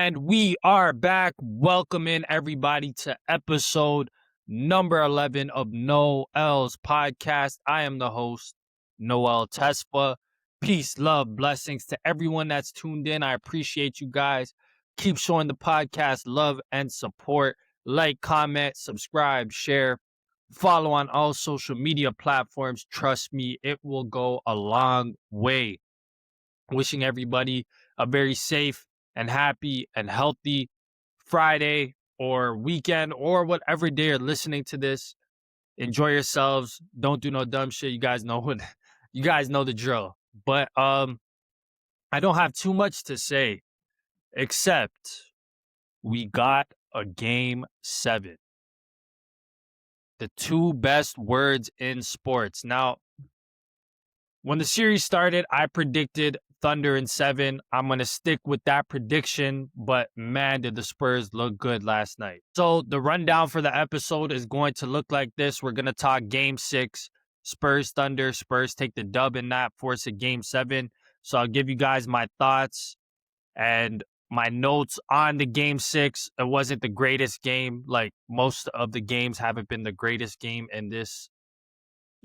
And we are back. Welcoming everybody to episode number 11 of Noel's podcast. I am the host, Noel Tesfa. Peace, love, blessings to everyone that's tuned in. I appreciate you guys. Keep showing the podcast love and support. Like, comment, subscribe, share, follow on all social media platforms. Trust me, it will go a long way. Wishing everybody a very safe and happy and healthy Friday or weekend or whatever day you're listening to this. Enjoy yourselves. Don't do no dumb shit. You guys know what you guys know the drill. But I don't have too much to say except we got a game 7. The two best words in sports. Now, when the series started, I predicted Thunder in 7. I'm going to stick with that prediction, but man, did the Spurs look good last night. So the rundown for the episode is going to look like this. We're going to talk game 6, Spurs Thunder. Spurs take the dub in that, force a game 7. So I'll give you guys my thoughts and my notes on the game 6. It wasn't the greatest game. Like most of the games haven't been the greatest game in this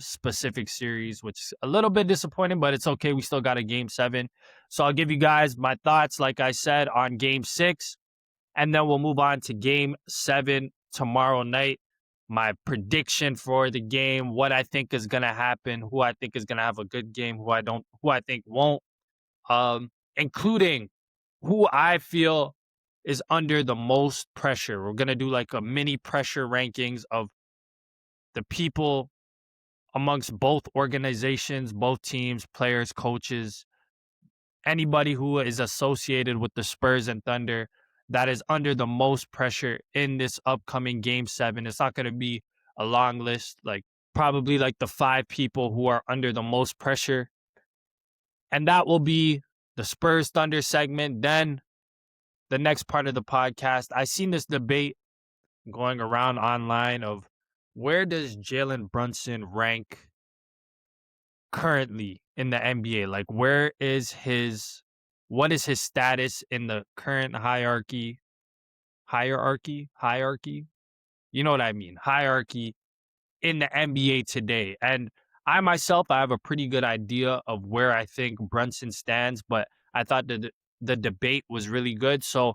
specific series, which is a little bit disappointing, but it's okay. We still got a game 7. So I'll give you guys my thoughts, like I said, on game 6, and then we'll move on to game 7 tomorrow night. My prediction for the game, what I think is going to happen, who I think is going to have a good game, who I think won't, including who I feel is under the most pressure. We're going to do like a mini pressure rankings of the people amongst both organizations, both teams, players, coaches, anybody who is associated with the Spurs and Thunder that is under the most pressure in this upcoming game 7. It's not going to be a long list, like probably like the 5 people who are under the most pressure. And that will be the Spurs Thunder segment. Then the next part of the podcast, I seen this debate going around online of where does Jalen Brunson rank currently in the NBA? Like, what is his status in the current hierarchy? You know what I mean? Hierarchy in the NBA today. And I have a pretty good idea of where I think Brunson stands, but I thought that the debate was really good. So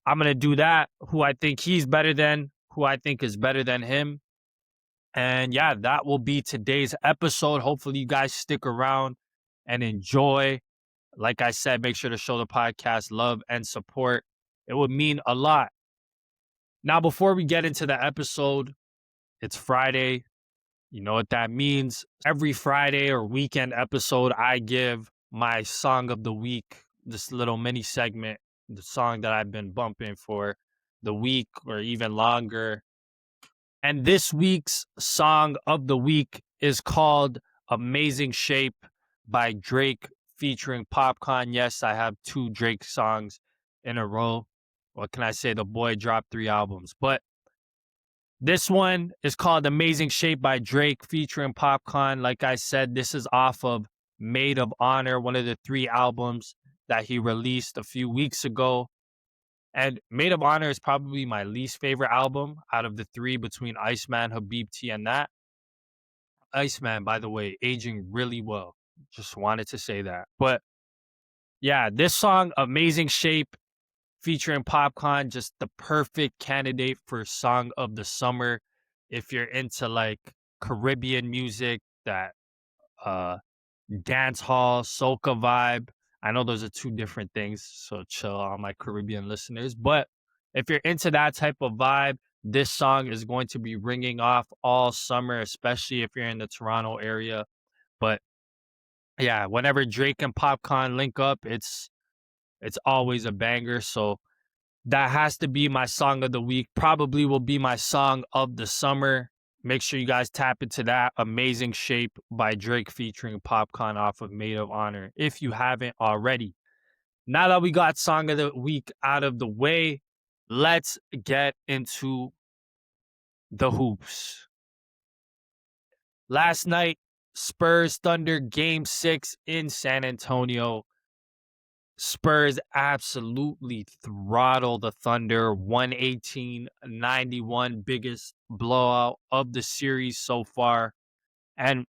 I'm going to do that. Who I think he's better than, who I think is better than him. And yeah, that will be today's episode. Hopefully you guys stick around and enjoy. Like I said, make sure to show the podcast love and support. It would mean a lot. Now, before we get into the episode, it's Friday. You know what that means. Every Friday or weekend episode, I give my song of the week, this little mini segment, the song that I've been bumping for the week or even longer. And this week's song of the week is called Amazing Shape by Drake featuring Popcorn. Yes, I have 2 Drake songs in a row. What can I say? The boy dropped 3 albums. But this one is called Amazing Shape by Drake featuring Popcorn. Like I said, this is off of Maid of Honor, one of the 3 albums that he released a few weeks ago. And Maid of Honor is probably my least favorite album out of the 3 between Iceman, Habibti, and that. Iceman, by the way, aging really well. Just wanted to say that. But yeah, this song, Amazing Shape, featuring Popcorn, just the perfect candidate for song of the summer. If you're into like Caribbean music, that dance hall, soca vibe. I know those are 2 different things, so chill on my Caribbean listeners. But if you're into that type of vibe, this song is going to be ringing off all summer, especially if you're in the Toronto area. But yeah, whenever Drake and Popcorn link up, it's always a banger. So that has to be my song of the week. Probably will be my song of the summer. Make sure you guys tap into that. Amazing Shape by Drake featuring Popcorn off of Maid of Honor, if you haven't already. Now that we got song of the week out of the way, let's get into the hoops. Last night, Spurs Thunder Game 6 in San Antonio. Spurs absolutely throttle the Thunder, 118-91, biggest blowout of the series so far. And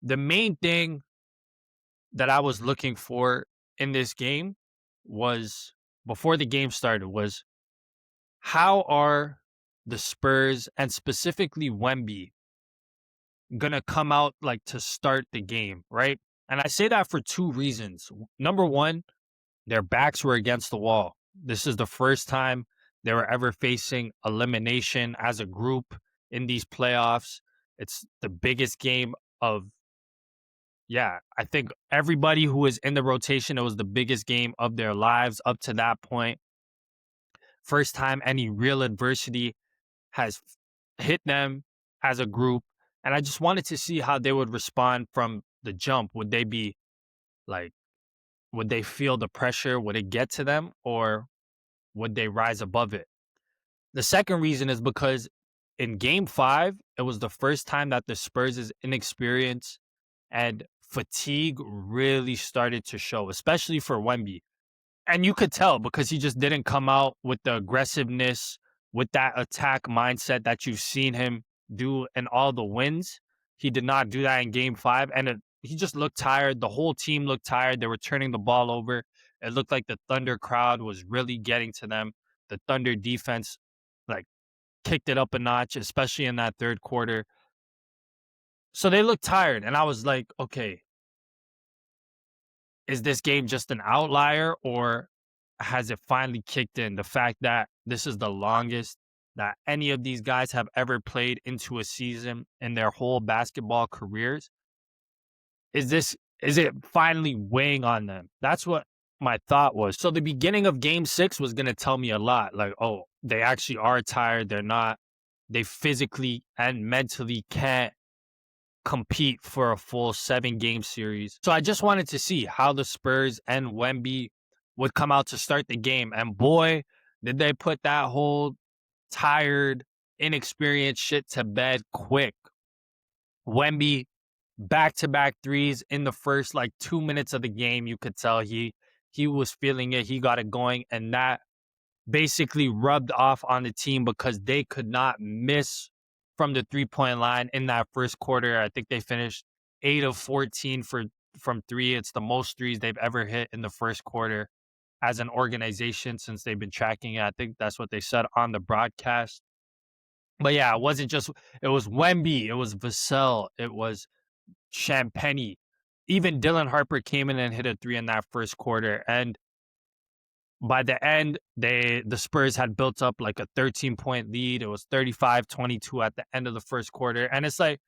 the main thing that I was looking for in this game was, before the game started, was how are the Spurs and specifically Wemby gonna come out like to start the game, right? And I say that for two reasons. Number one, their backs were against the wall. This is the first time they were ever facing elimination as a group in these playoffs. It's the biggest game of, yeah, I think everybody who was in the rotation, it was the biggest game of their lives up to that point. First time any real adversity has hit them as a group. And I just wanted to see how they would respond from the jump. Would they be like, would they feel the pressure? Would it get to them, or would they rise above it? The second reason is because in game 5, it was the first time that the Spurs' inexperience and fatigue really started to show, especially for Wemby. And you could tell because he just didn't come out with the aggressiveness, with that attack mindset that you've seen him do in all the wins. He did not do that in game 5. And he just looked tired. The whole team looked tired. They were turning the ball over. It looked like the Thunder crowd was really getting to them. The Thunder defense, like, kicked it up a notch, especially in that third quarter. So they looked tired. And I was like, okay, is this game just an outlier, or has it finally kicked in? The fact that this is the longest that any of these guys have ever played into a season in their whole basketball careers. Is it finally weighing on them? That's what my thought was. So the beginning of game 6 was going to tell me a lot. Like, oh, they actually are tired. They physically and mentally can't compete for a full 7-game series. So I just wanted to see how the Spurs and Wemby would come out to start the game. And boy, did they put that whole tired, inexperienced shit to bed quick. Wemby, back-to-back threes in the first 2 minutes of the game. You could tell he was feeling it. He got it going, and that basically rubbed off on the team because they could not miss from the three-point line in that first quarter. I think they finished 8 of 14 from three. It's the most threes they've ever hit in the first quarter as an organization since they've been tracking it. I think that's what they said on the broadcast. But yeah, it was Wemby, it was Vassell, it was Champagny. Even Dylan Harper came in and hit a three in that first quarter. And by the end, the Spurs had built up like a 13-point lead. It was 35-22 at the end of the first quarter. And it's like,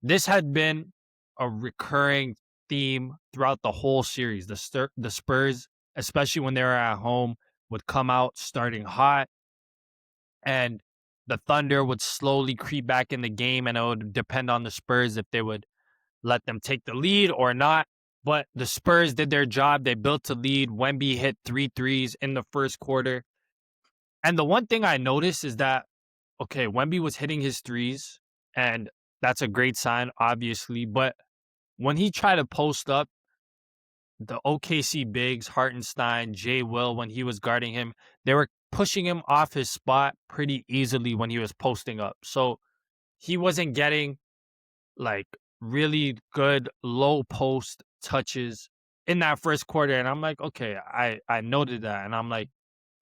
this had been a recurring theme throughout the whole series. The Spurs, especially when they were at home, would come out starting hot, and the Thunder would slowly creep back in the game, and it would depend on the Spurs if they would let them take the lead or not. But the Spurs did their job. They built a lead. Wemby hit 3 threes in the first quarter. And the one thing I noticed is that, okay, Wemby was hitting his threes, and that's a great sign, obviously. But when he tried to post up, the OKC bigs, Hartenstein, Jay Will, when he was guarding him, they were pushing him off his spot pretty easily when he was posting up. So he wasn't getting really good low post touches in that first quarter. And I'm like, okay, I noted that. And I'm like,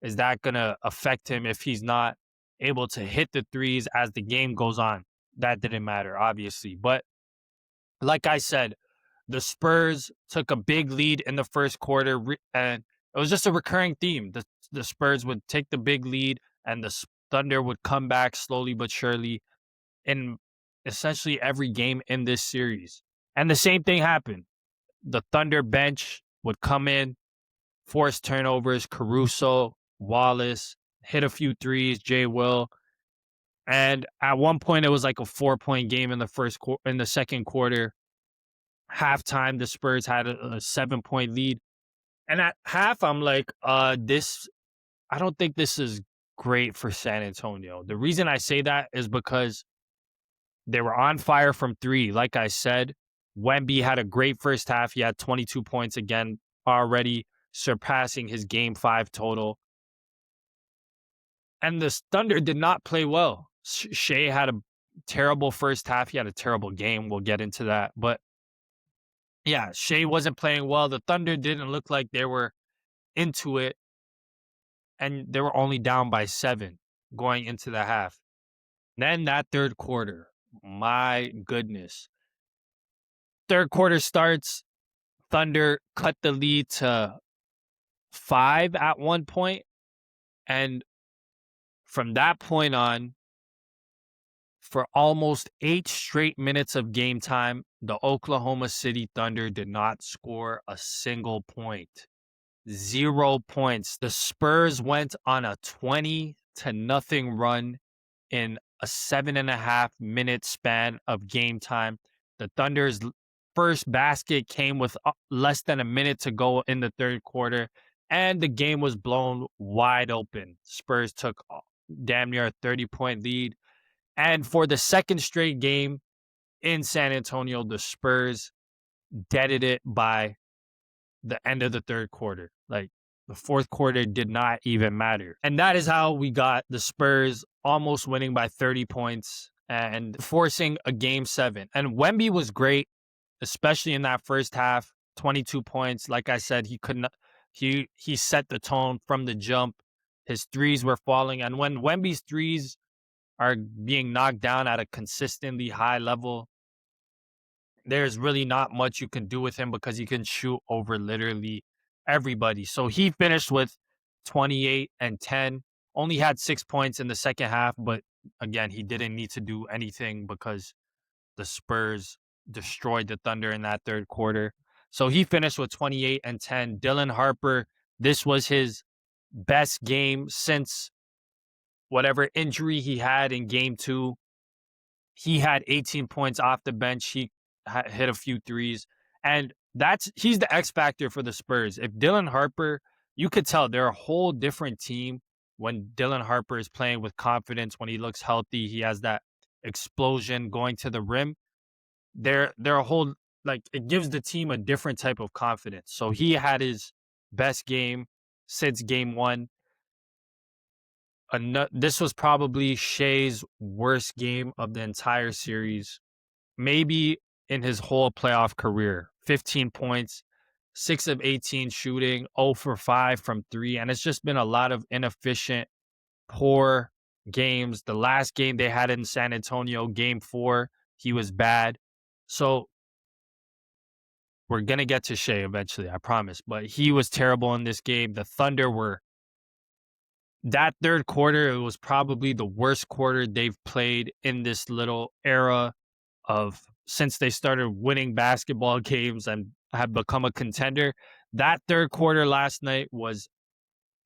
is that going to affect him if he's not able to hit the threes as the game goes on? That didn't matter, obviously. But like I said, the Spurs took a big lead in the first quarter, and it was just a recurring theme. The Spurs would take the big lead, and the Thunder would come back slowly but surely in essentially every game in this series. And the same thing happened. The Thunder bench would come in, force turnovers. Caruso, Wallace, hit a few threes, Jay Will. And at one point, it was like a 4-point game in the second quarter. Halftime, the Spurs had a 7-point lead. And at half, I'm like, I don't think this is great for San Antonio. The reason I say that is because they were on fire from three. Like I said, Wemby had a great first half. He had 22 points again. already surpassing his game 5 total. And the Thunder did not play well. Shea had a terrible first half. He had a terrible game. We'll get into that. But yeah, Shea wasn't playing well. The Thunder didn't look like they were into it. And they were only down by 7 going into the half. Then that third quarter, my goodness. Third quarter starts. Thunder cut the lead to 5 at one point. And from that point on, for almost 8 straight minutes of game time, the Oklahoma City Thunder did not score a single point. 0 points. The Spurs went on a 20-0 run in a 7.5-minute span of game time. The Thunder's first basket came with less than a minute to go in the third quarter, and the game was blown wide open. Spurs took damn near a 30-point lead. And for the second straight game in San Antonio, the Spurs deaded it by the end of the third quarter. Like, the fourth quarter did not even matter. And that is how we got the Spurs almost winning by 30 points and forcing a game 7. And Wemby was great, especially in that first half. 22 points. Like I said, he set the tone from the jump. His threes were falling. And when Wemby's threes are being knocked down at a consistently high level, there's really not much you can do with him because he can shoot over literally everybody. So he finished with 28 and 10, only had 6 points in the second half, but again, he didn't need to do anything because the Spurs destroyed the Thunder in that third quarter. So he finished with 28 and 10. Dylan Harper, this was his best game since whatever injury he had in game 2. He had 18 points off the bench. He hit a few threes. And he's the X factor for the Spurs. If Dylan Harper, you could tell they're a whole different team when Dylan Harper is playing with confidence, when he looks healthy, he has that explosion going to the rim. They're a whole, like, it gives the team a different type of confidence. So he had his best game since game 1. This was probably Shea's worst game of the entire series, maybe in his whole playoff career. 15 points, 6 of 18 shooting, 0 for 5 from 3. And it's just been a lot of inefficient, poor games. The last game they had in San Antonio, game 4, he was bad. So we're going to get to Shea eventually, I promise. But he was terrible in this game. The Thunder were, that third quarter, it was probably the worst quarter they've played in this little era of since they started winning basketball games and have become a contender. That third quarter last night was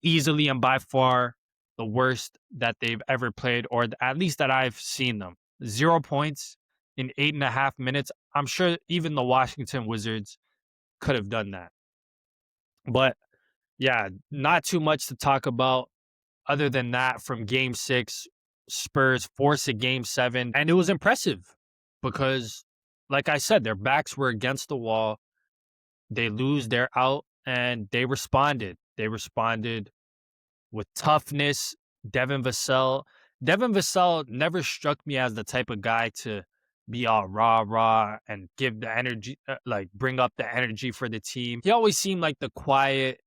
easily and by far the worst that they've ever played, or at least that I've seen them. 0 points in 8.5 minutes. I'm sure even the Washington Wizards could have done that. But yeah, not too much to talk about. Other than that, from game 6, Spurs forced a game 7. And it was impressive because, like I said, their backs were against the wall. They lose, they're out, and they responded. They responded with toughness. Devin Vassell never struck me as the type of guy to be all rah and give the energy, like bring up the energy for the team. He always seemed like the quiet,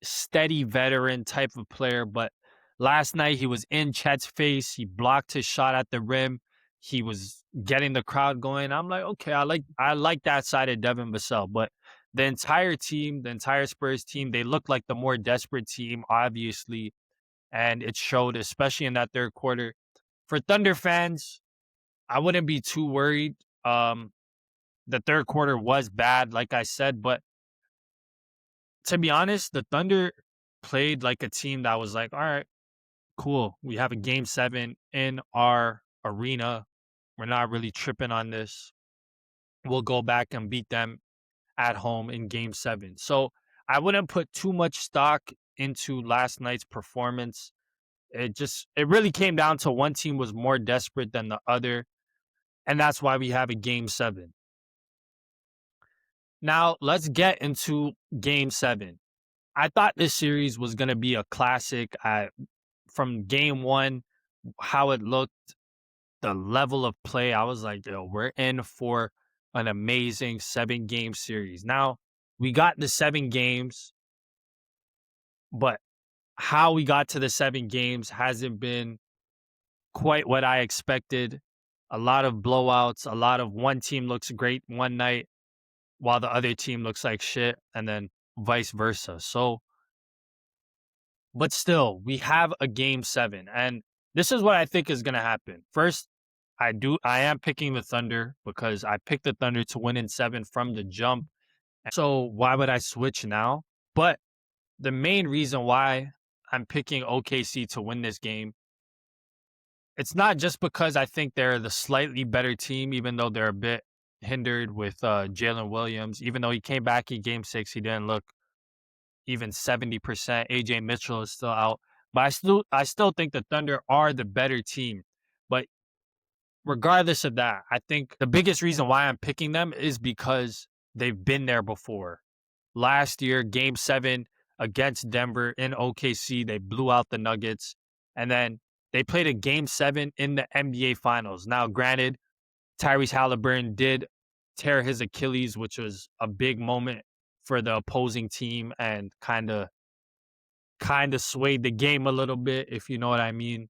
steady veteran type of player, but last night he was in Chet's face. He blocked his shot at the rim. He was getting the crowd going. I'm like, okay, I like that side of Devin Vassell. But the entire team, the entire Spurs team, they looked like the more desperate team, obviously. And it showed, especially in that third quarter. For Thunder fans, I wouldn't be too worried. The third quarter was bad, like I said, but to be honest, the Thunder played like a team that was like, all right, cool. We have a game 7 in our arena. We're not really tripping on this. We'll go back and beat them at home in game 7. So I wouldn't put too much stock into last night's performance. It really came down to one team was more desperate than the other. And that's why we have a game 7. Now, let's get into game 7. I thought this series was going to be a classic. From game 1, how it looked, the level of play, I was like, yo, we're in for an amazing 7-game series. Now, we got the 7 games, but how we got to the 7 games hasn't been quite what I expected. A lot of blowouts, a lot of one team looks great one night while the other team looks like shit, and then vice versa. So, but still, we have a game 7, and this is what I think is going to happen. First, I am picking the Thunder because I picked the Thunder to win in 7 from the jump. So why would I switch now? But the main reason why I'm picking OKC to win this game, it's not just because I think they're the slightly better team, even though they're a bit hindered with Jalen Williams. Even though he came back in game 6, he didn't look even 70%. AJ Mitchell is still out. But I still think the Thunder are the better team. But regardless of that, I think the biggest reason why I'm picking them is because they've been there before. Last year, game 7 against Denver in OKC, they blew out the Nuggets. And then they played a game 7 in the NBA Finals. Now, granted, Tyrese Halliburton did tear his Achilles, which was a big moment for the opposing team and kind of swayed the game a little bit, if you know what I mean.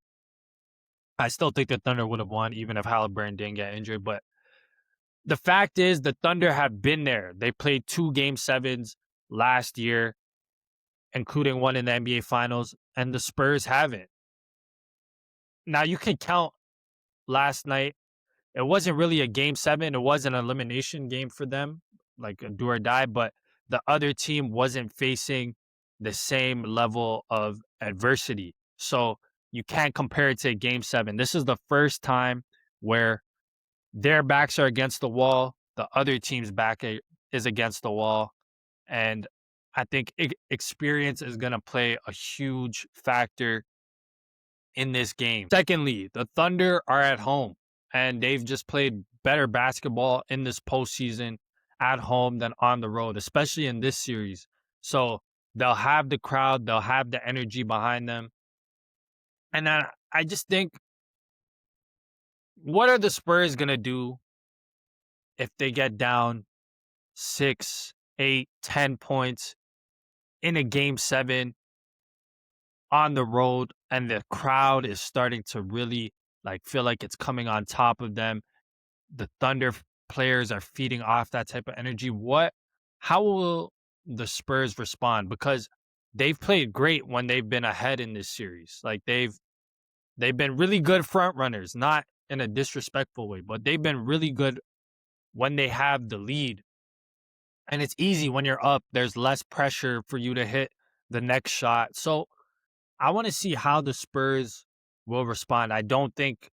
I still think the Thunder would have won even if Halliburton didn't get injured. But the fact is, the Thunder have been there. They played 2 game 7s last year, including one in the NBA Finals, and the Spurs haven't. Now, you can count last night. It wasn't really a game 7. It was an elimination game for them, like a do or die, but the other team wasn't facing the same level of adversity. So you can't compare it to a game 7. This is the first time where their backs are against the wall, the other team's is against the wall. And I think experience is going to play a huge factor in this game. Secondly, the Thunder are at home and they've just played better basketball in this postseason at home than on the road, especially in this series. So they'll have the crowd, they'll have the energy behind them. And then I just think, what are the Spurs going to do if they get down 6, 8, 10 points in a game 7 on the road and the crowd is starting to really feel like it's coming on top of them? The Thunder players are feeding off that type of energy. How will the Spurs respond? Because they've played great when they've been ahead in this series. Like they've been really good front runners, not in a disrespectful way, but they've been really good when they have the lead. And it's easy when you're up. There's less pressure for you to hit the next shot. So I want to see how the Spurs will respond. I don't think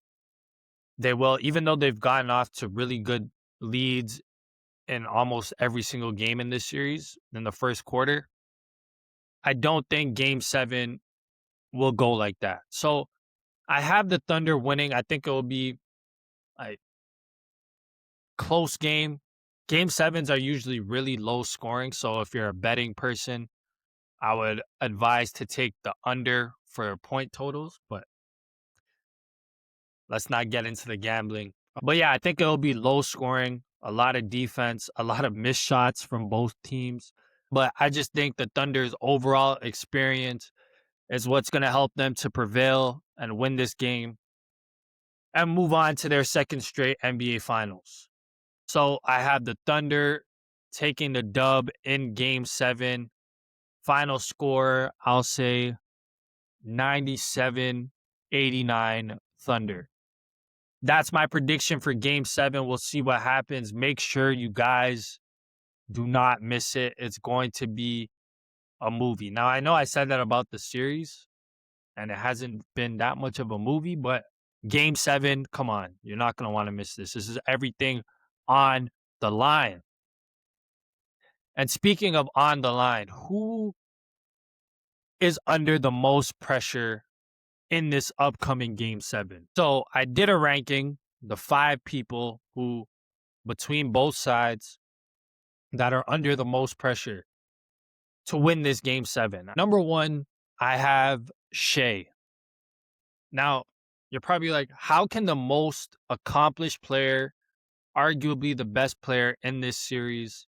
they will, even though they've gotten off to really good leads in almost every single game in this series in the first quarter. I don't think game 7 will go like that. So I have the Thunder winning. I think it will be a close game. Game 7s are usually really low scoring. So if you're a betting person, I would advise to take the under for point totals, but let's not get into the gambling. But yeah, I think it'll be low scoring, a lot of defense, a lot of missed shots from both teams. But I just think the Thunder's overall experience is what's going to help them to prevail and win this game and move on to their second straight NBA Finals. So I have the Thunder taking the dub in game 7. Final score, I'll say 97-89 Thunder. That's my prediction for game 7. We'll see what happens. Make sure you guys do not miss it. It's going to be a movie. Now, I know I said that about the series, and it hasn't been that much of a movie, but game 7, come on. You're not going to want to miss this. This is everything on the line. And speaking of on the line, who is under the most pressure in this upcoming game 7? So I did a ranking, the 5 people who, between both sides, that are under the most pressure to win this game 7. Number 1, I have Shea. Now, you're probably like, how can the most accomplished player, arguably the best player in this series,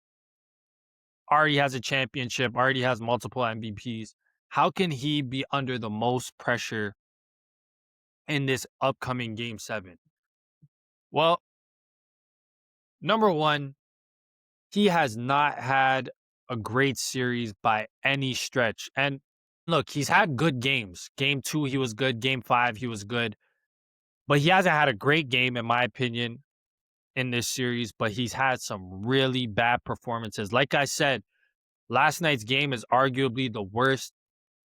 already has a championship, already has multiple MVPs, how can he be under the most pressure in this upcoming game 7? Well, number 1, he has not had a great series by any stretch. And look, he's had good games. Game 2, he was good. Game 5, he was good. But he hasn't had a great game, in my opinion, in this series. But he's had some really bad performances. Like I said, last night's game is arguably the worst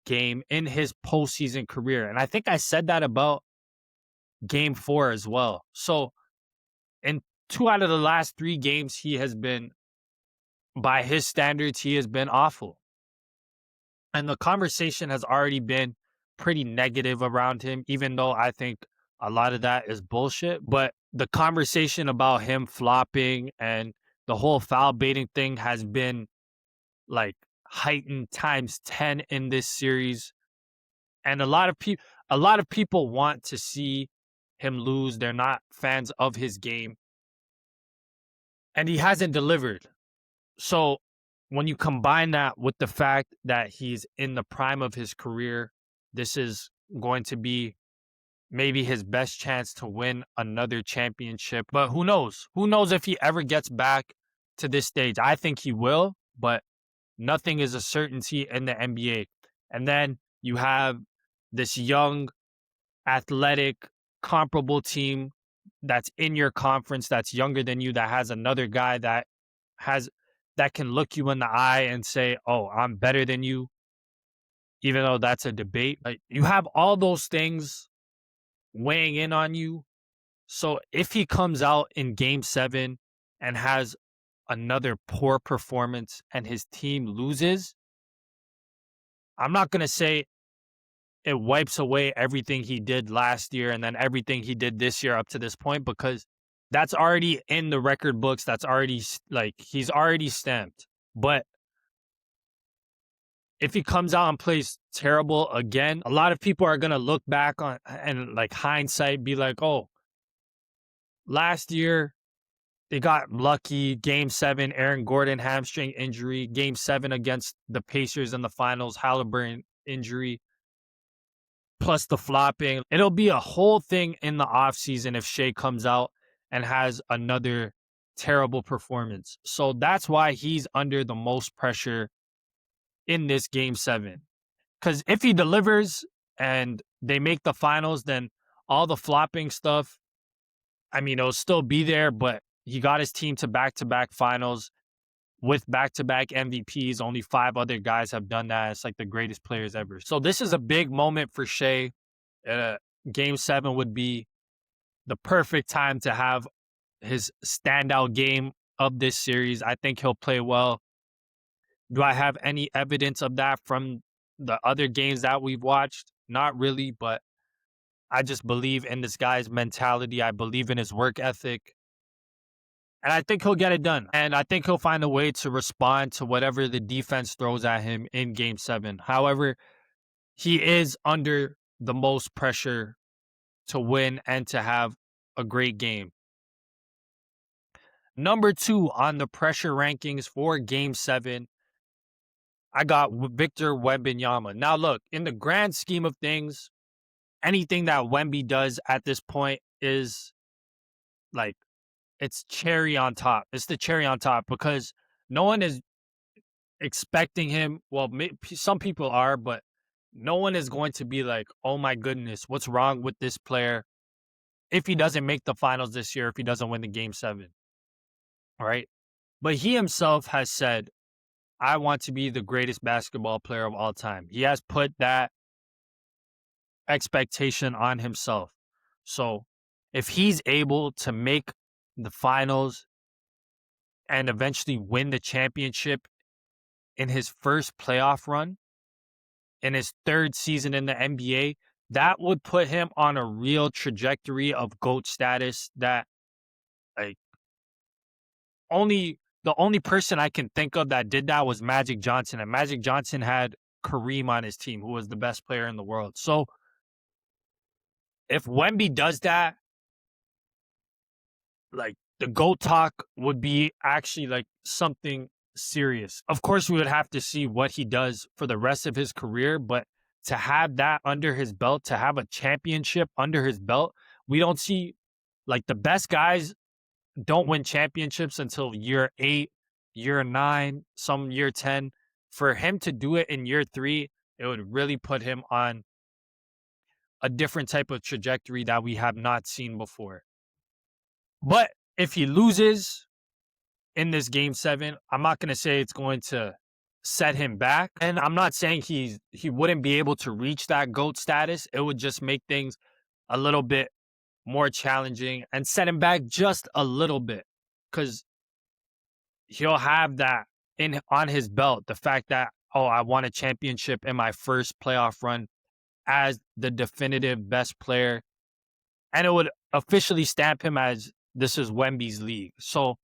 game in his postseason career. And I think I said that about game 4 as well. So in 2 out of the last 3 games, he has been, by his standards, he has been awful. And the conversation has already been pretty negative around him, even though I think a lot of that is bullshit. But the conversation about him flopping and the whole foul baiting thing has been like heightened times 10 in this series. And a lot of people want to see him lose. They're not fans of his game. And he hasn't delivered. So when you combine that with the fact that he's in the prime of his career, this is going to be maybe his best chance to win another championship. But who knows? Who knows if he ever gets back to this stage? I think he will, but nothing is a certainty in the NBA. And then you have this young, athletic, comparable team that's in your conference, that's younger than you, that has another guy that can look you in the eye and say, "Oh, I'm better than you," even though that's a debate. Like, you have all those things weighing in on you. So if he comes out in game 7 and has another poor performance and his team loses, I'm not going to say it wipes away everything he did last year and then everything he did this year up to this point, because that's already in the record books. That's already, like, he's already stamped. But if he comes out and plays terrible again, a lot of people are going to look back on and, like, hindsight, be like, "Oh, last year they got lucky. Game 7, Aaron Gordon hamstring injury. Game 7 against the Pacers in the finals, Halliburton injury, plus the flopping." It'll be a whole thing in the offseason if Shea comes out and has another terrible performance. So that's why he's under the most pressure in this game 7. Because if he delivers and they make the finals, then all the flopping stuff, I mean, it'll still be there, but he got his team to back-to-back finals with back-to-back MVPs. Only 5 other guys have done that. It's like the greatest players ever. So this is a big moment for Shea. Game 7 would be the perfect time to have his standout game of this series. I think he'll play well. Do I have any evidence of that from the other games that we've watched? Not really, but I just believe in this guy's mentality. I believe in his work ethic. And I think he'll get it done. And I think he'll find a way to respond to whatever the defense throws at him in game 7. However, he is under the most pressure to win and to have a great game. Number 2 on the pressure rankings for game 7, I got Victor Wembanyama. Now, look, in the grand scheme of things, anything that Wemby does at this point is like, it's cherry on top. It's the cherry on top because no one is expecting him. Well, some people are, but no one is going to be like, "Oh my goodness, what's wrong with this player?" if he doesn't make the finals this year, if he doesn't win the game 7. All right. But he himself has said, "I want to be the greatest basketball player of all time." He has put that expectation on himself. So if he's able to make the finals and eventually win the championship in his first playoff run, in his 3rd season in the NBA, that would put him on a real trajectory of GOAT status that, like, only the only person I can think of that did that was Magic Johnson, and Magic Johnson had Kareem on his team, who was the best player in the world. So if Wemby does that, like the GOAT talk would be actually like something serious. Of course, we would have to see what he does for the rest of his career, but to have that under his belt, to have a championship under his belt, we don't see like the best guys don't win championships until year 8, year 9, some year 10. For him to do it in year 3, it would really put him on a different type of trajectory that we have not seen before. But if he loses in this game 7, I'm not going to say it's going to set him back. And I'm not saying he wouldn't be able to reach that GOAT status. It would just make things a little bit more challenging and set him back just a little bit, because he'll have that on his belt. The fact that, oh, I won a championship in my first playoff run as the definitive best player. And it would officially stamp him as this is Wemby's league. So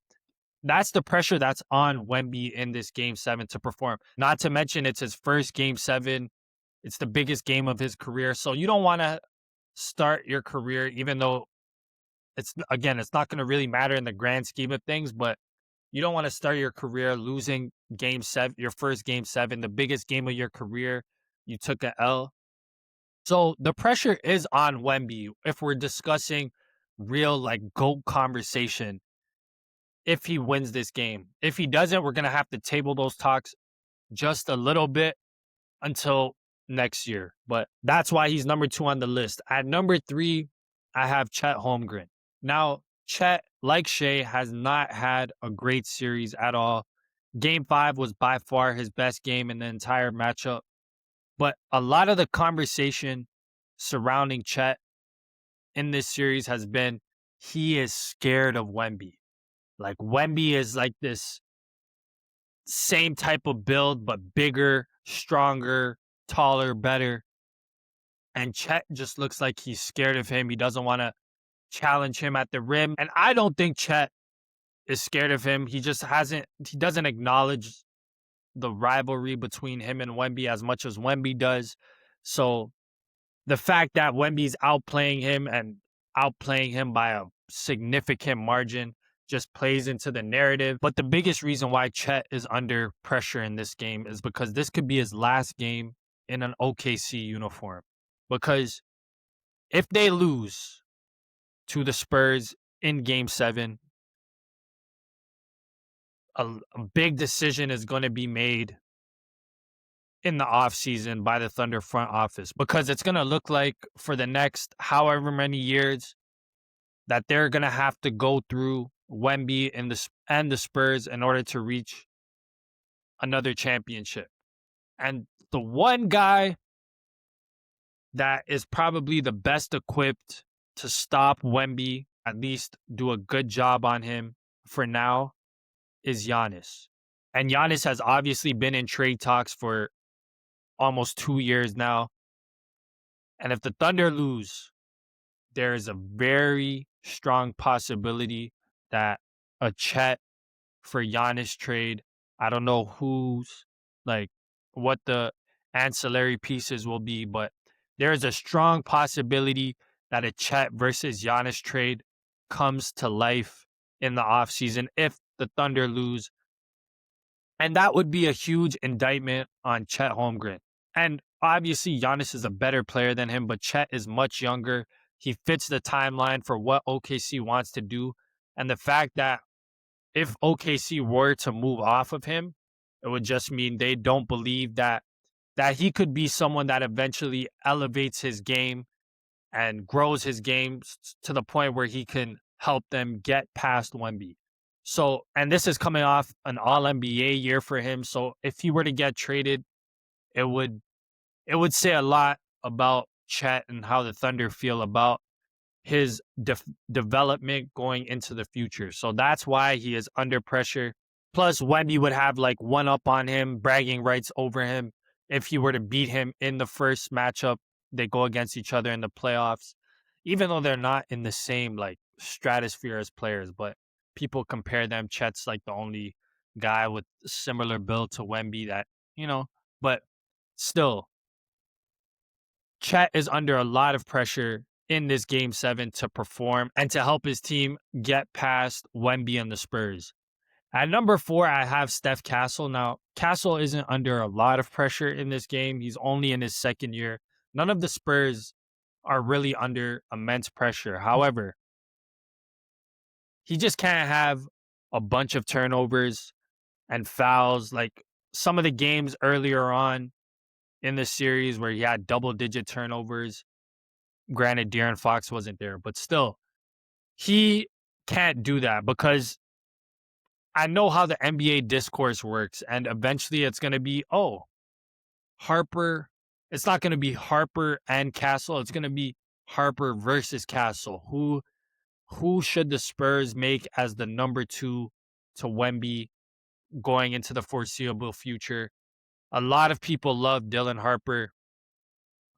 that's the pressure that's on Wemby in this game 7 to perform. Not to mention it's his first game 7. It's the biggest game of his career. So you don't want to start your career, even though it's not going to really matter in the grand scheme of things, but you don't want to start your career losing game 7, your first game 7, the biggest game of your career. You took an L. So the pressure is on Wemby if we're discussing real like GOAT conversation. If he wins this game, if he doesn't, we're going to have to table those talks just a little bit until next year. But that's why he's number 2 on the list. At number 3, I have Chet Holmgren. Now, Chet, like Shea, has not had a great series at all. Game 5 was by far his best game in the entire matchup. But a lot of the conversation surrounding Chet in this series has been he is scared of Wemby. Like Wemby is like this same type of build, but bigger, stronger, taller, better. And Chet just looks like he's scared of him. He doesn't want to challenge him at the rim. And I don't think Chet is scared of him. He doesn't acknowledge the rivalry between him and Wemby as much as Wemby does. So the fact that Wemby's outplaying him by a significant margin just plays into the narrative. But the biggest reason why Chet is under pressure in this game is because this could be his last game in an OKC uniform. Because if they lose to the Spurs in game 7, a big decision is going to be made in the offseason by the Thunder front office, because it's going to look like for the next however many years that they're going to have to go through Wemby and the Spurs in order to reach another championship. And the one guy that is probably the best equipped to stop Wemby, at least do a good job on him for now, is Giannis. And Giannis has obviously been in trade talks for almost 2 years now. And if the Thunder lose, there is a very strong possibility that a Chet for Giannis trade, I don't know what the ancillary pieces will be, but there is a strong possibility that a Chet versus Giannis trade comes to life in the offseason if the Thunder lose. And that would be a huge indictment on Chet Holmgren. And obviously, Giannis is a better player than him, but Chet is much younger. He fits the timeline for what OKC wants to do. And the fact that if OKC were to move off of him, it would just mean they don't believe that he could be someone that eventually elevates his game and grows his game to the point where he can help them get past Wemby. So, and this is coming off an All-NBA year for him. So if he were to get traded, it would say a lot about Chet and how the Thunder feel about his development going into the future. So that's why he is under pressure. Plus, Wemby would have like one up on him, bragging rights over him if he were to beat him in the first matchup they go against each other in the playoffs, even though they're not in the same like stratosphere as players, but people compare them. Chet's like the only guy with similar build to Wemby that, but still, Chet is under a lot of pressure in this game 7 to perform and to help his team get past Wemby and the Spurs. At number 4, I have Steph Castle. Now, Castle isn't under a lot of pressure in this game. He's only in his second year. None of the Spurs are really under immense pressure. However, he just can't have a bunch of turnovers and fouls. Like some of the games earlier on in the series where he had double-digit turnovers. Granted, De'Aaron Fox wasn't there, but still, he can't do that because I know how the NBA discourse works, and eventually it's going to be, Harper. It's not going to be Harper and Castle. It's going to be Harper versus Castle. Who should the Spurs make as the number 2 to Wemby going into the foreseeable future? A lot of people love Dylan Harper.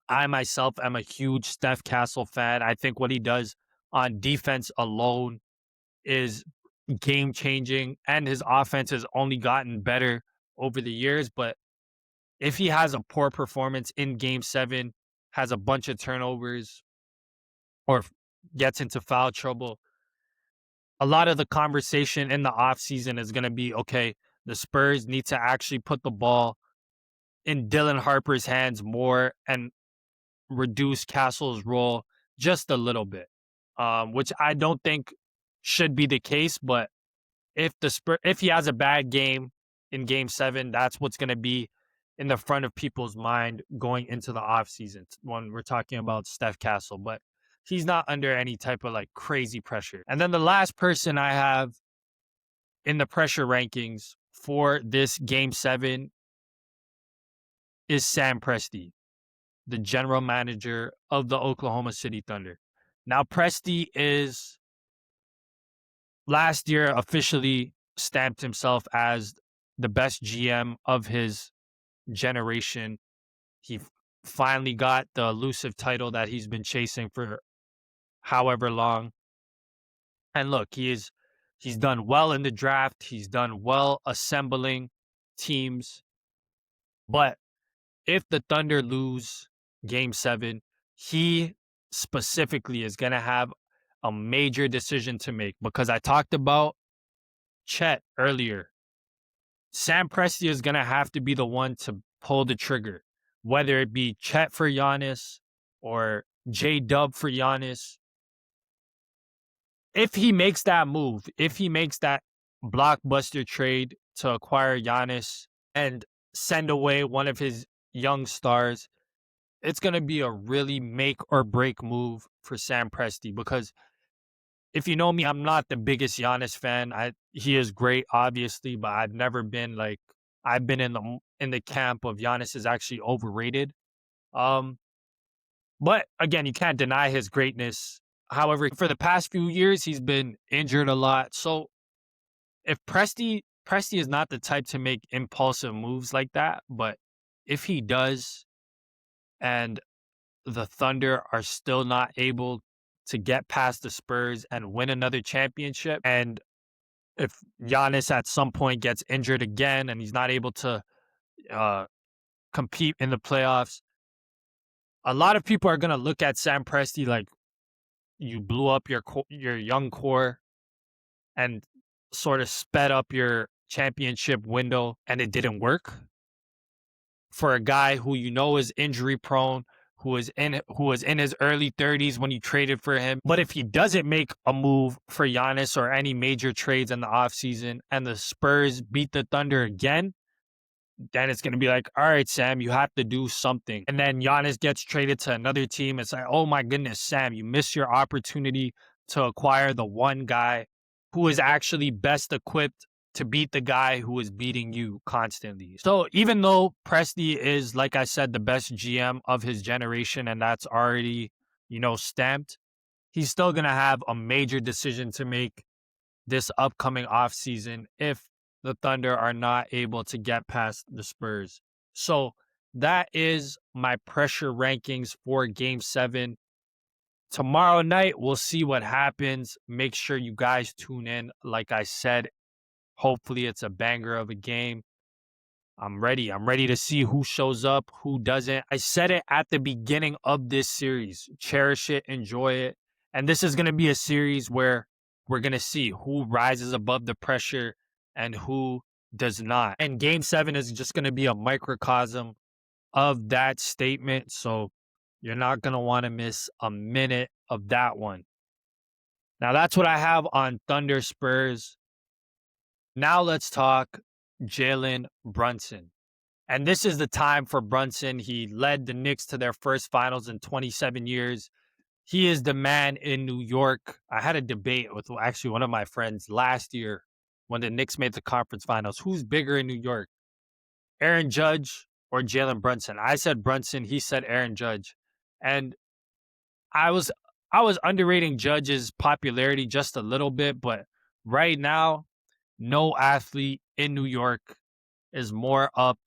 I myself am a huge Steph Castle fan. I think what he does on defense alone is game changing, and his offense has only gotten better over the years. But if he has a poor performance in game 7, has a bunch of turnovers, or gets into foul trouble, a lot of the conversation in the offseason is going to be, okay, the Spurs need to actually put the ball in Dylan Harper's hands more and reduce Castle's role just a little bit, which I don't think should be the case. But if he has a bad game in game 7, that's what's going to be in the front of people's mind going into the offseason when we're talking about Steph Castle. But he's not under any type of like crazy pressure. And then the last person I have in the pressure rankings for this game 7 is Sam Presti, the general manager of the Oklahoma City Thunder. Now, Presti is last year officially stamped himself as the best GM of his generation. He finally got the elusive title that he's been chasing for however long. And look, he's done well in the draft. He's done well assembling teams. But if the Thunder lose game 7, he specifically is going to have a major decision to make, because I talked about Chet earlier. Sam Presti is going to have to be the one to pull the trigger, whether it be Chet for Giannis or J-Dub for Giannis. If he makes that move, if he makes that blockbuster trade to acquire Giannis and send away one of his young stars, it's going to be a really make or break move for Sam Presti, because if you know me, I'm not the biggest Giannis fan. He is great, obviously, but I've never been like, I've been in the camp of Giannis is actually overrated. But again, you can't deny his greatness. However, for the past few years, he's been injured a lot. So if Presti is not the type to make impulsive moves like that, but if he does, and the Thunder are still not able to get past the Spurs and win another championship, and if Giannis at some point gets injured again and he's not able to compete in the playoffs, a lot of people are going to look at Sam Presti like, you blew up your young core and sort of sped up your championship window, and it didn't work for a guy who is injury prone, who was in his early 30s when you traded for him. But if he doesn't make a move for Giannis or any major trades in the offseason, and the Spurs beat the Thunder again, then it's going to be like, all right, Sam, you have to do something. And then Giannis gets traded to another team. It's like, oh my goodness, Sam, you missed your opportunity to acquire the one guy who is actually best equipped to beat the guy who is beating you constantly. So even though Presti is, like I said, the best GM of his generation, and that's already, stamped, he's still going to have a major decision to make this upcoming offseason if the Thunder are not able to get past the Spurs. So that is my pressure rankings for Game 7. Tomorrow night, we'll see what happens. Make sure you guys tune in. Like I said, Hopefully, it's a banger of a game. I'm ready. I'm ready to see who shows up, who doesn't. I said it at the beginning of this series. Cherish it, enjoy it. And this is going to be a series where we're going to see who rises above the pressure and who does not. And game 7 is just going to be a microcosm of that statement. So you're not going to want to miss a minute of that one. Now, that's what I have on Thunder Spurs. Now let's talk Jalen Brunson. And this is the time for Brunson. He led the Knicks to their first finals in 27 years. He is the man in New York. I had a debate with actually one of my friends last year when the Knicks made the conference finals. Who's bigger in New York, Aaron Judge or Jalen Brunson? I said Brunson. He said Aaron Judge. And I was underrating Judge's popularity just a little bit, but right now, no athlete in New York is more up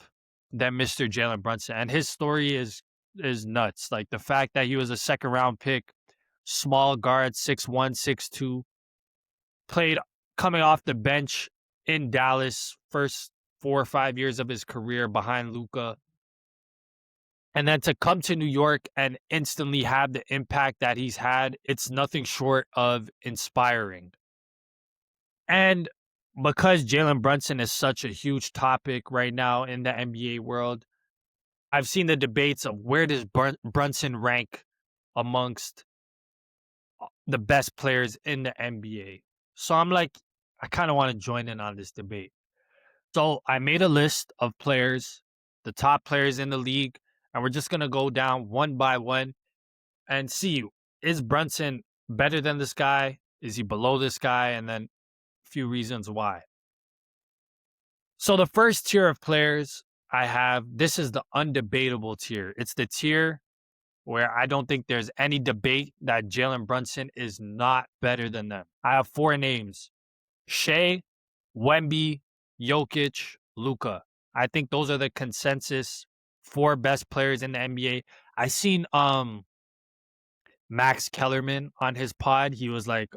than Mr. Jalen Brunson. And his story is nuts. Like the fact that he was a second round pick, small guard, 6'1", 6'2", played coming off the bench in Dallas, first 4 or 5 years of his career behind Luka. And then to come to New York and instantly have the impact that he's had, it's nothing short of inspiring. And because Jalen Brunson is such a huge topic right now in the NBA world, I've seen the debates of where does Brunson rank amongst the best players in the NBA. So I'm like, I kind of want to join in on this debate. So I made a list of players, the top players in the league, and we're just going to go down one by one and see, is Brunson better than this guy? Is he below this guy? And then a few reasons why. So the first tier of players I have, this is the undebatable tier. It's the tier where I don't think there's any debate that Jalen Brunson is not better than them. I have 4 names: Shea, Wemby, Jokic, Luka. I think those are the consensus 4 best players in the NBA. I seen Max Kellerman on his pod. He was like,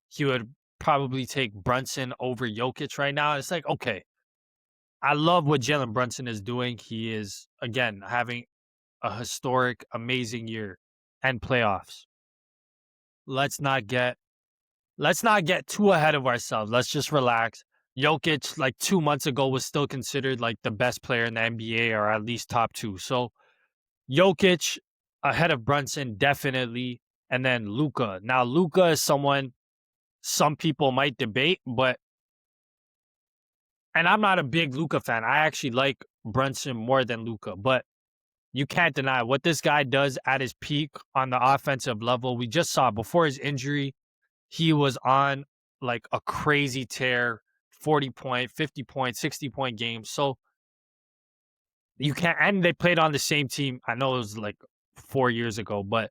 he would probably take Brunson over Jokic right now. It's like, okay, I love what Jalen Brunson is doing. He is, again, having a historic, amazing year and playoffs. Let's not get too ahead of ourselves. Let's just relax. Jokic, like 2 months ago, was still considered like the best player in the NBA, or at least top 2. So Jokic ahead of Brunson, definitely. And then Luka. Now, Luka is someone some people might debate, and I'm not a big Luka fan. I actually like Brunson more than Luka, but you can't deny what this guy does at his peak on the offensive level. We just saw before his injury, he was on like a crazy tear, 40-point, 50-point, 60-point games. So you can't, and they played on the same team. I know it was like 4 years ago, but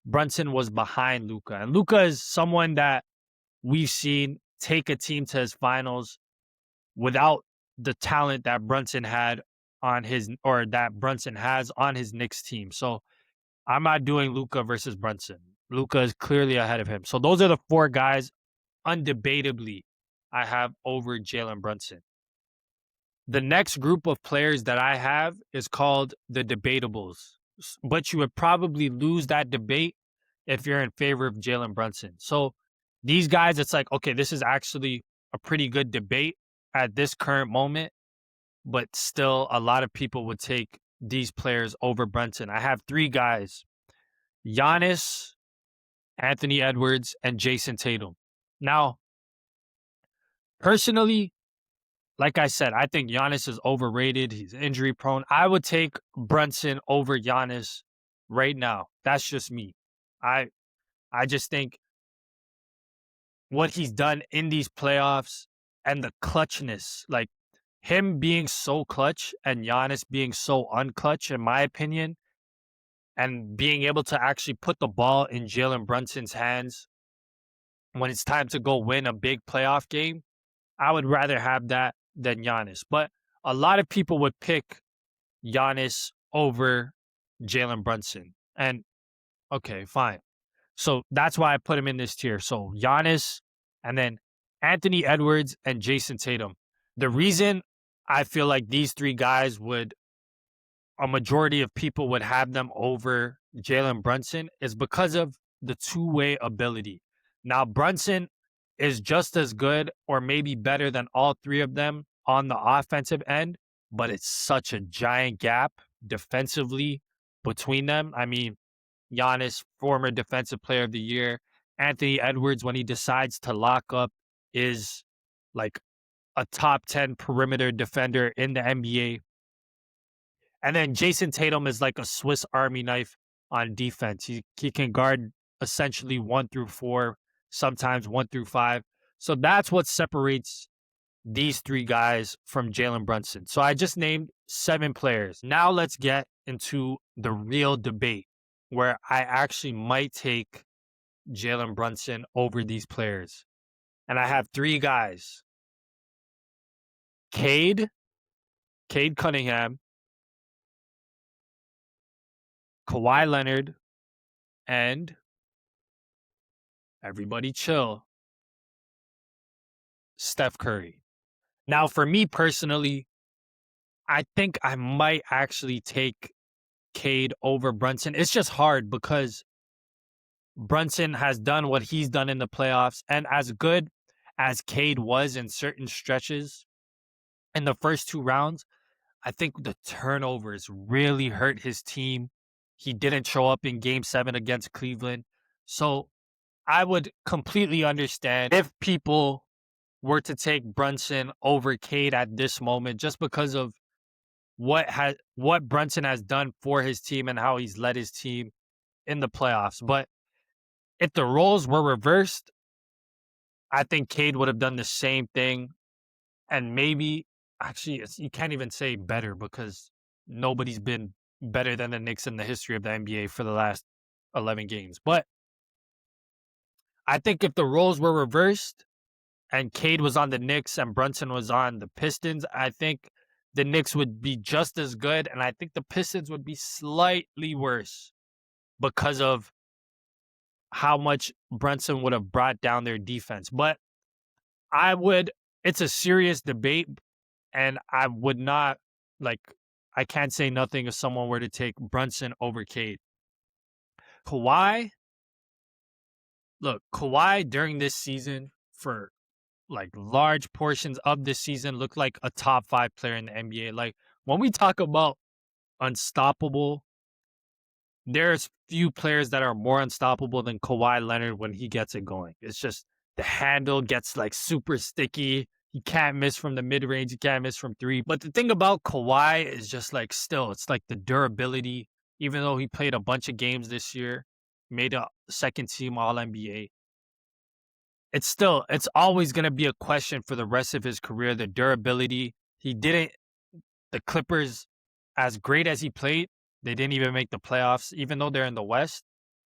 Brunson was behind Luka. And Luka is someone that we've seen take a team to his finals without the talent that Brunson had on his, or that Brunson has on his Knicks team. So I'm not doing Luka versus Brunson. Luka is clearly ahead of him. So those are the 4 guys undebatably I have over Jalen Brunson. The next group of players that I have is called the debatables, but you would probably lose that debate if you're in favor of Jalen Brunson. So these guys, it's like, okay, this is actually a pretty good debate at this current moment, but still a lot of people would take these players over Brunson. I have 3 guys: Giannis, Anthony Edwards, and Jason Tatum. Now, personally, like I said, I think Giannis is overrated. He's injury prone. I would take Brunson over Giannis right now. That's just me. I just think what he's done in these playoffs and the clutchness, like him being so clutch and Giannis being so unclutch, in my opinion, and being able to actually put the ball in Jalen Brunson's hands when it's time to go win a big playoff game, I would rather have that than Giannis. But a lot of people would pick Giannis over Jalen Brunson. And okay, fine. So that's why I put him in this tier. So Giannis, and then Anthony Edwards, and Jason Tatum. The reason I feel like these three guys a majority of people would have them over Jalen Brunson is because of the two-way ability. Now, Brunson is just as good or maybe better than all three of them on the offensive end, but it's such a giant gap defensively between them. I mean, Giannis, former defensive player of the year. Anthony Edwards, when he decides to lock up, is like a top 10 perimeter defender in the NBA. And then Jason Tatum is like a Swiss Army knife on defense. He can guard essentially 1 through 4, sometimes 1 through 5. So that's what separates these three guys from Jalen Brunson. So I just named 7 players. Now let's get into the real debate where I actually might take Jalen Brunson over these players. And I have 3 guys. Cade Cunningham, Kawhi Leonard, and everybody chill, Steph Curry. Now, for me personally, I think I might actually take Cade over Brunson. It's just hard because Brunson has done what he's done in the playoffs, and as good as Cade was in certain stretches in the first 2 rounds, I think the turnovers really hurt his team. He didn't show up in Game 7 against Cleveland. So I would completely understand if people were to take Brunson over Cade at this moment just because of what Brunson has done for his team and how he's led his team in the playoffs. But if the roles were reversed, I think Cade would have done the same thing. And maybe, actually, you can't even say better because nobody's been better than the Knicks in the history of the NBA for the last 11 games. But I think if the roles were reversed and Cade was on the Knicks and Brunson was on the Pistons, I think the Knicks would be just as good. And I think the Pistons would be slightly worse because of how much Brunson would have brought down their defense. But it's a serious debate, and I would not, I can't say nothing if someone were to take Brunson over Cade. Kawhi during this season, for large portions of this season, looked like a top 5 player in the NBA. Like, when we talk about unstoppable, there's few players that are more unstoppable than Kawhi Leonard when he gets it going. It's just the handle gets super sticky. He can't miss from the mid-range. He can't miss from 3. But the thing about Kawhi is just it's the durability. Even though he played a bunch of games this year, made a second-team All-NBA, it's always going to be a question for the rest of his career, the durability. The Clippers, as great as he played, they didn't even make the playoffs, even though they're in the West.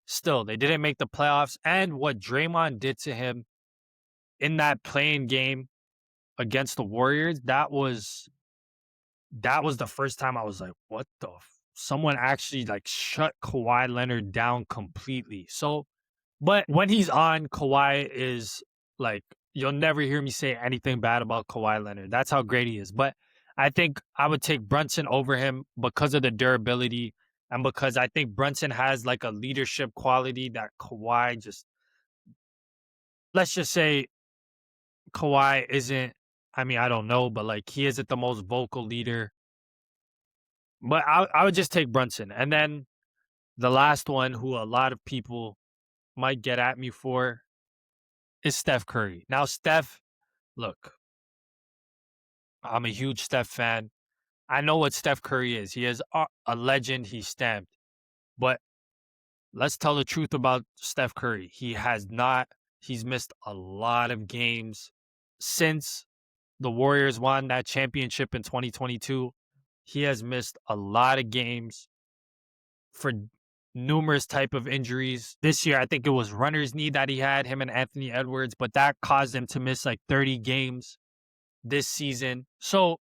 Still, they didn't make the playoffs. And what Draymond did to him in that playing game against the Warriors, that was the first time I was like, what the someone actually shut Kawhi Leonard down completely. So, but when he's on, Kawhi is you'll never hear me say anything bad about Kawhi Leonard. That's how great he is. But I think I would take Brunson over him because of the durability and because I think Brunson has a leadership quality that Kawhi let's just say Kawhi isn't. I mean, I don't know, but he isn't the most vocal leader. But I would just take Brunson. And then the last one, who a lot of people might get at me for, is Steph Curry. Now, Steph, look, I'm a huge Steph fan. I know what Steph Curry is. He is a legend. He's stamped. But let's tell the truth about Steph Curry. He's missed a lot of games since the Warriors won that championship in 2022. He has missed a lot of games for numerous type of injuries. This year, I think it was runner's knee that he had, him and Anthony Edwards, but that caused him to miss 30 games this season. So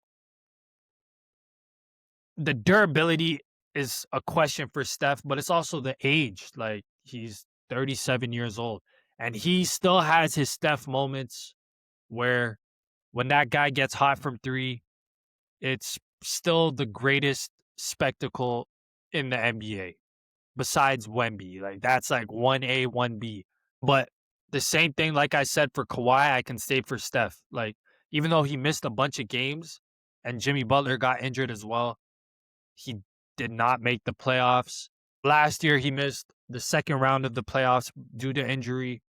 the durability is a question for Steph, but it's also the age. He's 37 years old, and he still has his Steph moments where when that guy gets hot from three, it's still the greatest spectacle in the NBA besides Wemby. Like that's like 1A, 1B. But the same thing, like I said for Kawhi, I can say for Steph. Like, even though he missed a bunch of games and Jimmy Butler got injured as well, he did not make the playoffs. Last year, he missed the second round of the playoffs due to injury.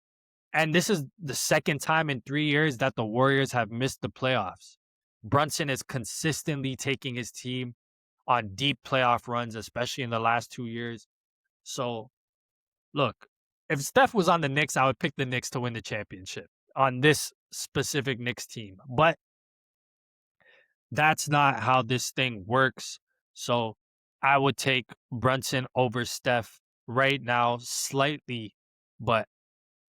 And this is the second time in 3 years that the Warriors have missed the playoffs. Brunson is consistently taking his team on deep playoff runs, especially in the last 2 years. So, look, if Steph was on the Knicks, I would pick the Knicks to win the championship on this specific Knicks team. But that's not how this thing works. So I would take Brunson over Steph right now slightly. But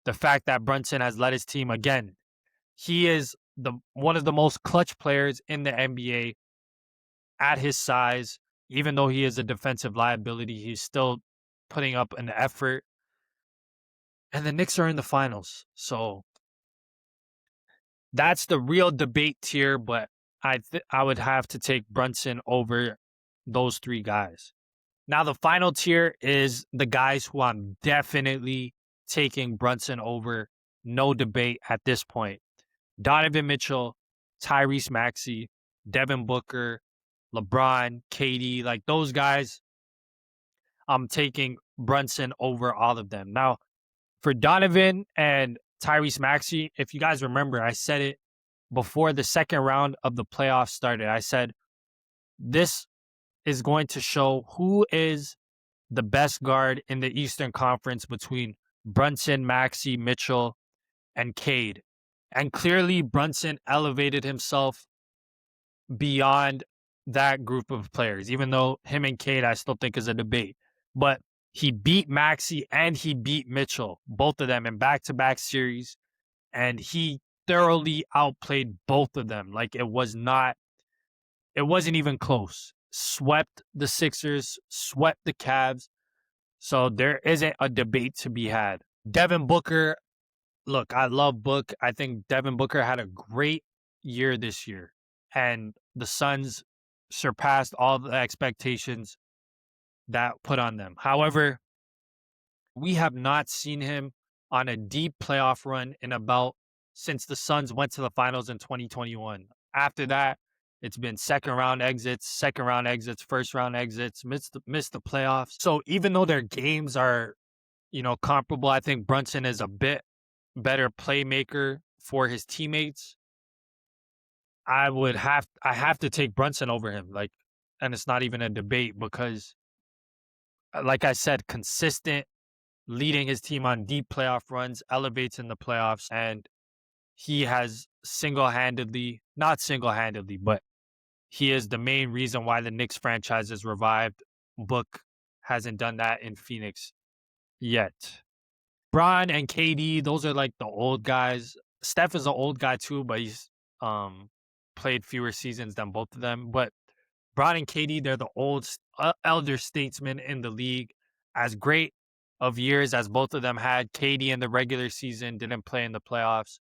the fact that Brunson has led his team again, he is one of the most clutch players in the NBA at his size. Even though he is a defensive liability, he's still putting up an effort. And the Knicks are in the finals. So that's the real debate tier, but I would have to take Brunson over those three guys. Now the final tier is the guys who I'm definitely taking Brunson over, no debate at this point. Donovan Mitchell, Tyrese Maxey, Devin Booker, LeBron, KD, like those guys, I'm taking Brunson over all of them. Now, for Donovan and Tyrese Maxey, if you guys remember, I said it before the second round of the playoffs started. I said, this is going to show who is the best guard in the Eastern Conference between Brunson, Maxey, Mitchell, and Cade. And clearly, Brunson elevated himself beyond that group of players, even though him and Cade I still think is a debate. But he beat Maxey and he beat Mitchell, both of them in back-to-back series. And he thoroughly outplayed both of them. Like it wasn't even close. Swept the Sixers, swept the Cavs. So there isn't a debate to be had. Devin Booker, look, I love Book. I think Devin Booker had a great year this year. And the Suns surpassed all the expectations that put on them. However, we have not seen him on a deep playoff run since the Suns went to the finals in 2021. After that, it's been second round exits, first round exits, missed the playoffs. So even though their games are, comparable, I think Brunson is a bit better playmaker for his teammates. I have to take Brunson over him. And it's not even a debate because, like I said, consistent, leading his team on deep playoff runs, elevates in the playoffs, and he has not single-handedly, but he is the main reason why the Knicks franchise is revived. Book hasn't done that in Phoenix yet. Bron and KD, those are like the old guys. Steph is an old guy too, but he's played fewer seasons than both of them. But Bron and KD, they're the elder statesmen in the league. As great of years as both of them had, KD in the regular season didn't play in the playoffs.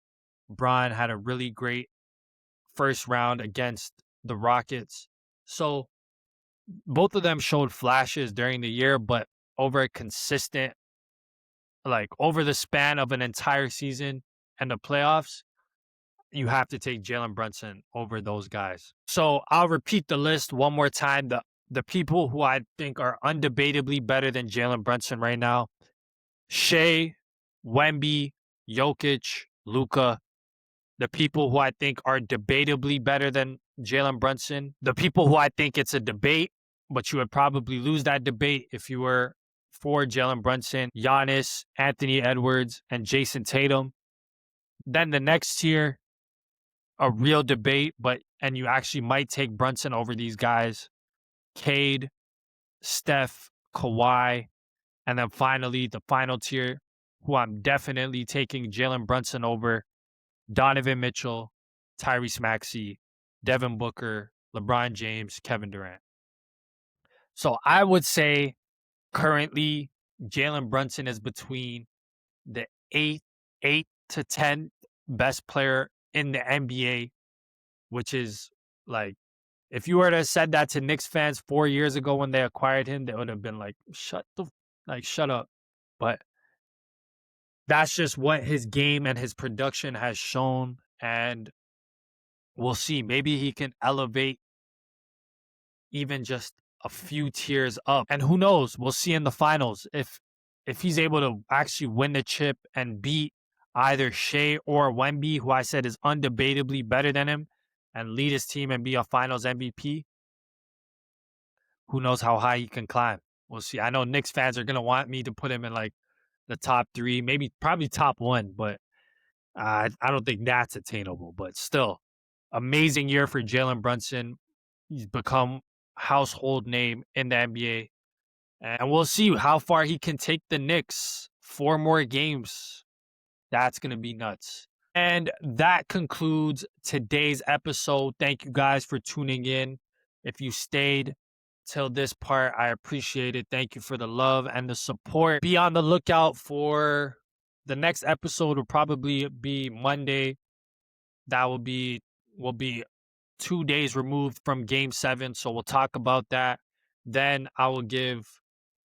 Bron had a really great first round against the Rockets. So both of them showed flashes during the year, but over the span of an entire season and the playoffs, you have to take Jalen Brunson over those guys. So I'll repeat the list one more time. The people who I think are undebatably better than Jalen Brunson right now: Shea, Wemby, Jokic, Luka. The people who I think are debatably better than Jalen Brunson. The people who I think it's a debate, but you would probably lose that debate if you were for Jalen Brunson: Giannis, Anthony Edwards, and Jason Tatum. Then the next tier, a real debate, and you actually might take Brunson over these guys: Cade, Steph, Kawhi. And then finally, the final tier, who I'm definitely taking Jalen Brunson over: Donovan Mitchell, Tyrese Maxey, Devin Booker, LeBron James, Kevin Durant. So I would say currently Jalen Brunson is between the 8 to 10 best player in the NBA, which is like, if you were to have said that to Knicks fans 4 years ago when they acquired him, they would have been like, shut up. But that's just what his game and his production has shown. And we'll see. Maybe he can elevate even just a few tiers up. And who knows? We'll see in the finals if he's able to actually win the chip and beat either Shea or Wemby, who I said is undebatably better than him, and lead his team and be a finals MVP. Who knows how high he can climb? We'll see. I know Knicks fans are gonna want me to put him in like the top 3, maybe probably top 1, but I don't think that's attainable. But still, amazing year for Jalen Brunson. He's become household name in the NBA, and we'll see how far he can take the Knicks. 4 more games. That's gonna be nuts. And that concludes today's episode. Thank you guys for tuning in. If you stayed till this part, I appreciate it. Thank you for the love and the support. Be on the lookout for the next episode. Will probably be Monday. That will be 2 days removed from Game 7, so we'll talk about that. Then I will give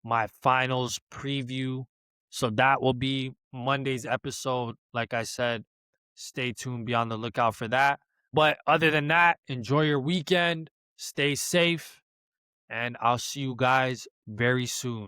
my finals preview. So that will be Monday's episode. Like I said, stay tuned, be on the lookout for that. But other than that, enjoy your weekend, stay safe, and I'll see you guys very soon.